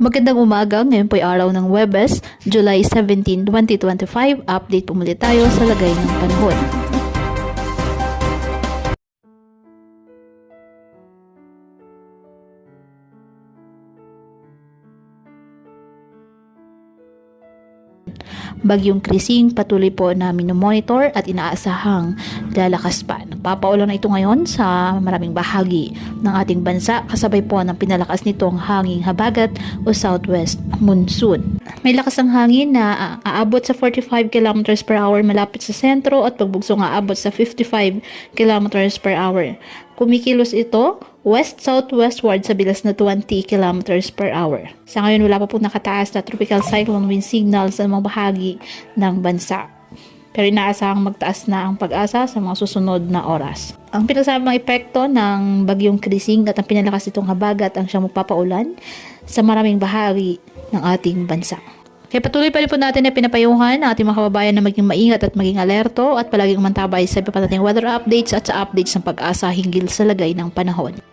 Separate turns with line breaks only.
Magandang umaga, ngayon po ay araw ng Huwebes, July 17, 2025. Update po muli tayo sa lagay ng panahon. Bagyong Krising patuloy po na minomonitor at inaasahang lalakas pa. Nagpapaulan na ito ngayon sa maraming bahagi ng ating bansa kasabay po ng pinalakas nitong hanging habagat o southwest monsoon. May lakas ng hangin na aabot sa 45 km per hour malapit sa sentro at pagbugsong aabot sa 55 km per hour. Kumikilos ito west-southwestward sa bilis na 20 km per hour. Sa ngayon wala pa po nakataas na tropical cyclone wind signal sa mga bahagi ng bansa. Pero inaasahang magtaas na ang pag-asa sa mga susunod na oras. Ang pinagsamang epekto ng bagyong Krising at ang pinalakas nitong habagat ang siyang magpapaulan sa maraming bahagi ng ating bansa. Kaya patuloy pa rin po natin na pinapayuhan ang ating mga kababayan na maging maingat at maging alerto at palaging mantabay sa iba pa nating weather updates at sa updates ng pag-asa hinggil sa lagay ng panahon.